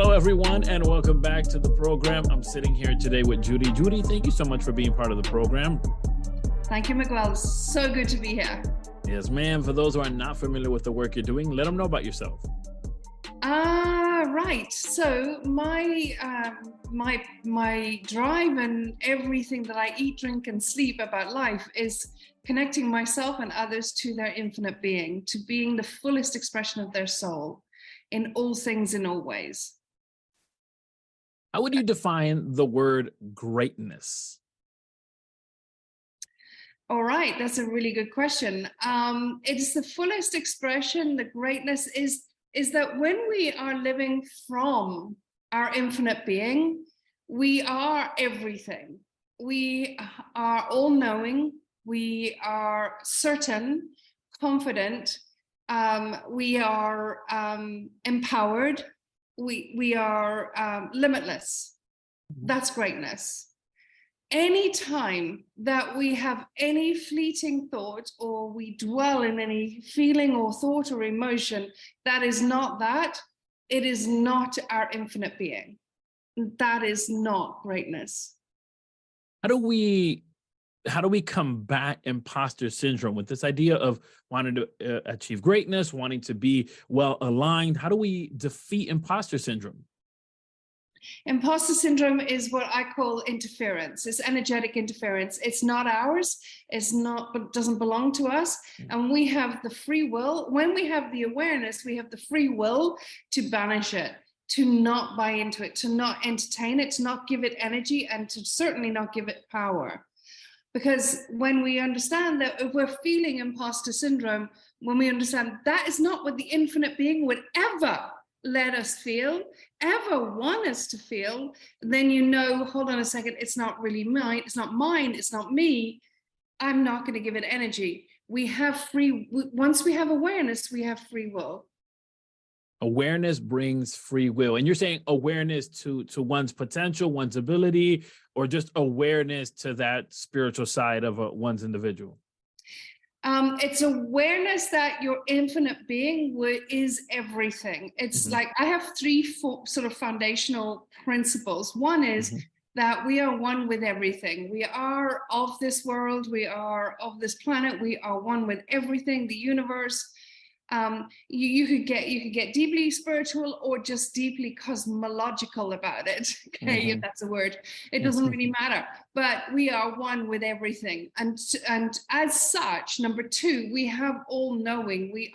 Hello, everyone, and welcome back to the program. I'm sitting here today with Judy. Judy, thank you so much for being part of the program. Thank you, Miguel. So good to be here. Yes, ma'am. For those who are not familiar with the work you're doing, let them know about yourself. Right. So my drive and everything that I eat, drink, and sleep about life is connecting myself and others to their infinite being, to being the fullest expression of their soul in all things, in all ways. How would you define the word greatness? All right, that's a really good question. It is the fullest expression. The greatness is that when we are living from our infinite being, we are everything. We are all-knowing. We are certain, confident. We are empowered. We are limitless. That's greatness. Any time that we have any fleeting thought or we dwell in any feeling or thought or emotion that is not that, it is not our infinite being. That is not greatness. How do we combat imposter syndrome with this idea of wanting to achieve greatness, wanting to be well aligned? How do we defeat imposter syndrome? Imposter syndrome is what I call interference. It's energetic interference. It's not ours. It's not, but doesn't belong to us. And we have the free will. When we have the awareness, we have the free will to banish it, to not buy into it, to not entertain it, to not give it energy, and to certainly not give it power. Because when we understand that if we're feeling imposter syndrome, when we understand that is not what the infinite being would ever let us feel, ever want us to feel, then you know, hold on a second, it's not really mine, it's not mine, it's not me. I'm not going to give it energy. We have once we have awareness, we have free will. Awareness brings free will. And you're saying awareness to one's potential, one's ability, or just awareness to that spiritual side of one's individual? It's awareness that your infinite being is everything. It's like I have three sort of foundational principles. One is that we are one with everything. We are of this world. We are of this planet. We are one with everything, the universe. You could get deeply spiritual or just deeply cosmological about it. Okay, if that's a word, it doesn't really matter. But we are one with everything, and as such, number two, we have all knowing. We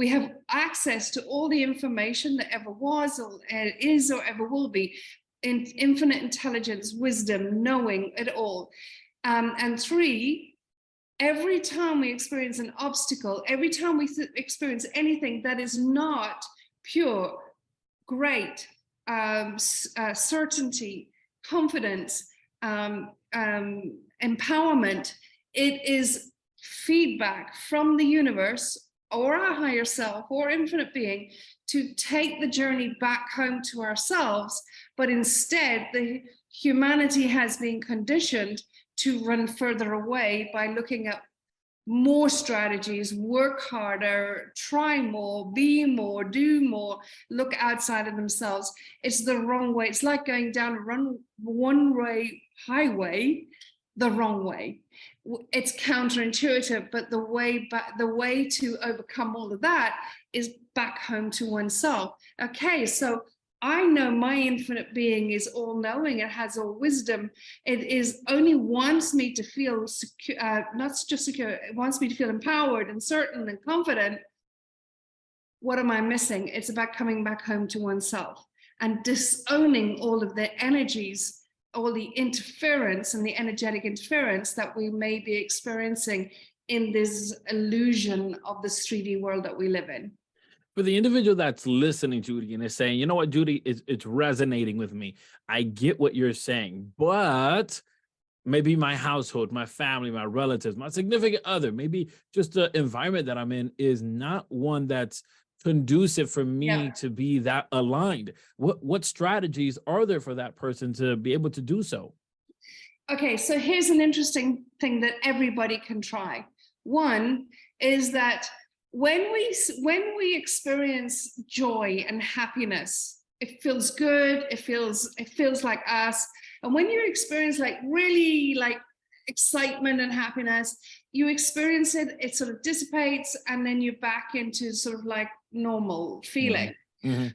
have access to all the information that ever was, or is, or ever will be, in infinite intelligence, wisdom, knowing it all. And three, every time we experience an obstacle, every time we experience anything that is not pure, great, certainty, confidence, empowerment, it is feedback from the universe or our higher self or infinite being to take the journey back home to ourselves. But instead, the humanity has been conditioned to run further away by looking at more strategies, work harder, try more, be more, do more, look outside of themselves. It's the wrong way. It's like going down a one-way highway the wrong way. It's counterintuitive, but the way to overcome all of that is back home to oneself. Okay, so I know my infinite being is all-knowing. It has all wisdom. It only wants me to feel secure, not just secure. It wants me to feel empowered and certain and confident. What am I missing? It's about coming back home to oneself and disowning all of the energies, all the interference and the energetic interference that we may be experiencing in this illusion of this 3D world that we live in. For the individual that's listening, Judy, and is saying, you know what, Judy, it's resonating with me. I get what you're saying, but maybe my household, my family, my relatives, my significant other, maybe just the environment that I'm in is not one that's conducive for me to be that aligned. What strategies are there for that person to be able to do so? Okay, so here's an interesting thing that everybody can try. One is that when we experience joy and happiness, It feels good. It feels like us. And when you experience like really like excitement and happiness, you experience it, it sort of dissipates, and then you're back into sort of like normal feeling. When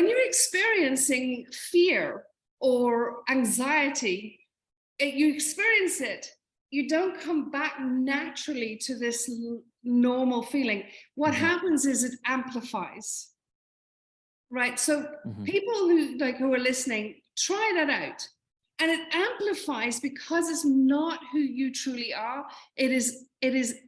you're experiencing fear or anxiety, you experience it. You don't come back naturally to this normal feeling. What happens is it amplifies. Right. So people who are listening, try that out. And it amplifies because it's not who you truly are. It is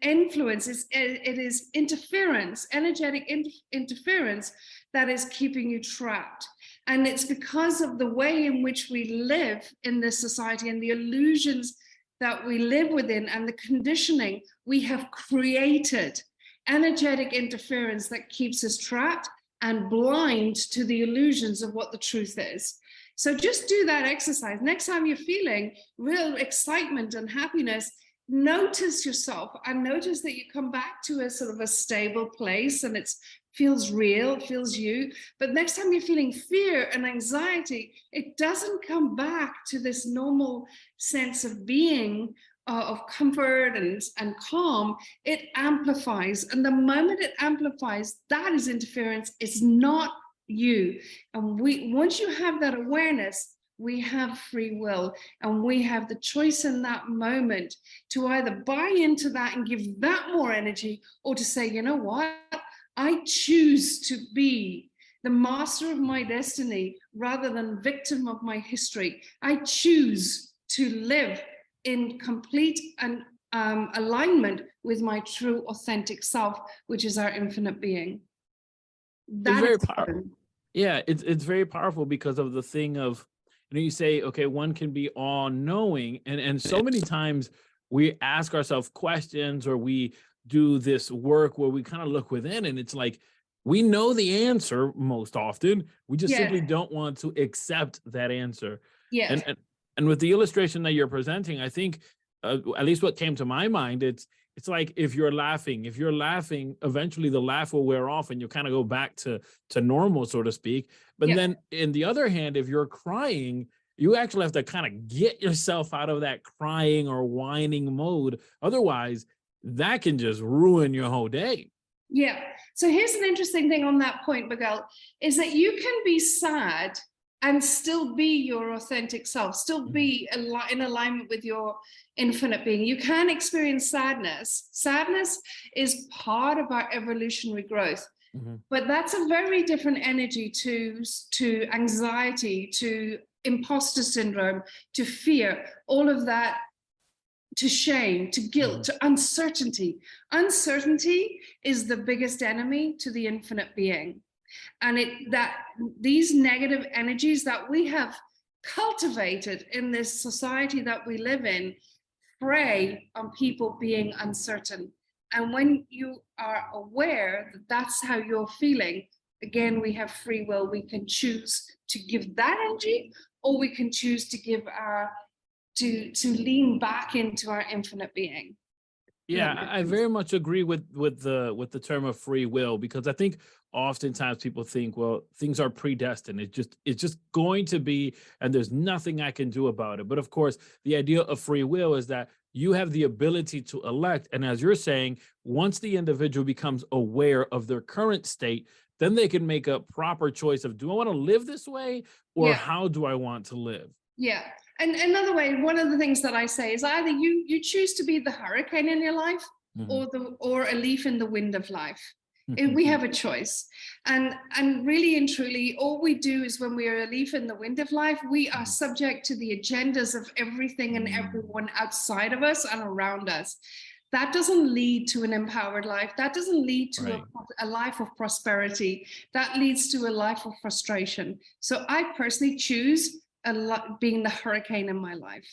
influence, it is interference, energetic interference that is keeping you trapped. And it's because of the way in which we live in this society and the illusions that we live within and the conditioning we have created, energetic interference that keeps us trapped and blind to the illusions of what the truth is. So just do that exercise. Next time you're feeling real excitement and happiness, notice yourself and notice that you come back to a sort of a stable place and it feels real, it feels you. But next time you're feeling fear and anxiety, it doesn't come back to this normal sense of being, of comfort and calm. It amplifies. And the moment it amplifies, that is interference. It's not you. And once you have that awareness, we have free will, and we have the choice in that moment to either buy into that and give that more energy, or to say, you know what, I choose to be the master of my destiny rather than victim of my history. I choose to live in complete and alignment with my true authentic self, which is our infinite being. It's very powerful. Yeah, it's very powerful because of the thing of, you say, okay, one can be all knowing, and so many times we ask ourselves questions, or we do this work where we kind of look within, and it's like we know the answer most often. We just simply don't want to accept that answer. Yeah. And with the illustration that you're presenting, I think at least what came to my mind, it's like if you're laughing, eventually the laugh will wear off and you'll kind of go back to normal, so to speak. But then in the other hand, if you're crying, you actually have to kind of get yourself out of that crying or whining mode. Otherwise, that can just ruin your whole day. Yeah. So here's an interesting thing on that point, Miguel, is that you can be sad and still be your authentic self, still be in alignment with your infinite being. You can experience sadness. Sadness is part of our evolutionary growth, but that's a very different energy to anxiety, to imposter syndrome, to fear, all of that, to shame, to guilt, to uncertainty. Uncertainty is the biggest enemy to the infinite being. And these negative energies that we have cultivated in this society that we live in prey on people being uncertain. And when you are aware that that's how you're feeling, again, we have free will. We can choose to give that energy, or we can choose to give to lean back into our infinite being. Yeah, I very much agree with the term of free will, because I think oftentimes people think, well, things are predestined. It's just going to be, and there's nothing I can do about it. But of course, the idea of free will is that you have the ability to elect. And as you're saying, once the individual becomes aware of their current state, then they can make a proper choice of, do I want to live this way, or how do I want to live? Yeah. And another way, one of the things that I say is either you choose to be the hurricane in your life, or a leaf in the wind of life. We have a choice. And really and truly, all we do is, when we are a leaf in the wind of life, we are subject to the agendas of everything and everyone outside of us and around us. That doesn't lead to an empowered life. That doesn't lead to a life of prosperity. That leads to a life of frustration. So I personally choose being the hurricane in my life.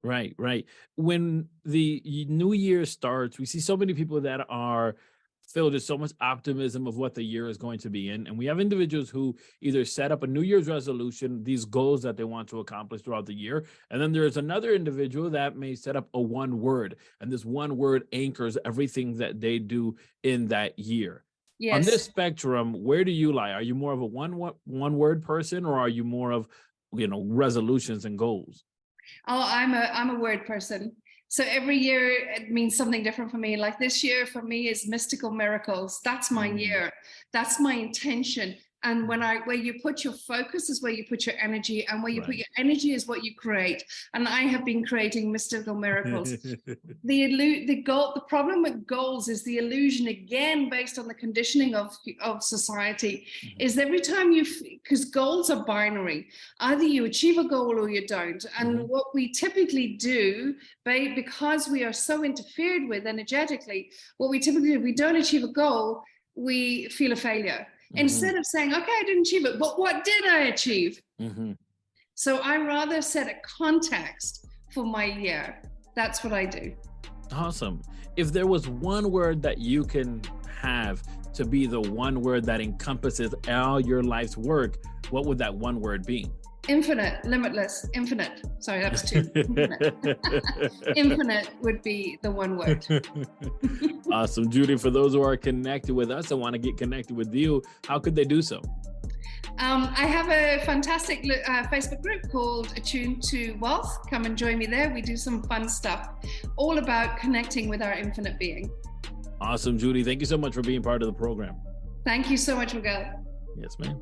Right. When the new year starts, we see so many people that are filled with so much optimism of what the year is going to be in. And we have individuals who either set up a New Year's resolution, these goals that they want to accomplish throughout the year. And then there's another individual that may set up a one word, and this one word anchors everything that they do in that year. On this Yes. spectrum, where do you lie? Are you more of a one word person, or are you more of, resolutions and goals? Oh, I'm a word person. So every year it means something different for me. Like this year for me is mystical miracles. That's my Mm. year. That's my intention. And where you put your focus is where you put your energy, and where you put Right. your energy is what you create. And I have been creating mystical miracles. The problem with goals is the illusion, again based on the conditioning of society, is every time because goals are binary, either you achieve a goal or you don't. And what we typically do, because we are so interfered with energetically, what we typically do, if we don't achieve a goal, we feel a failure. Instead of saying, okay, I didn't achieve it, but what did I achieve? So I rather set a context for my year. That's what I do. Awesome. If there was one word that you can have to be the one word that encompasses all your life's work, what would that one word be? Infinite, limitless, infinite. Sorry, that was two. Infinite. Infinite would be the one word. Awesome. Judy, for those who are connected with us and want to get connected with you, how could they do so? I have a fantastic Facebook group called Attuned to Wealth. Come and join me there. We do some fun stuff all about connecting with our infinite being. Awesome, Judy. Thank you so much for being part of the program. Thank you so much, Miguel. Yes, ma'am.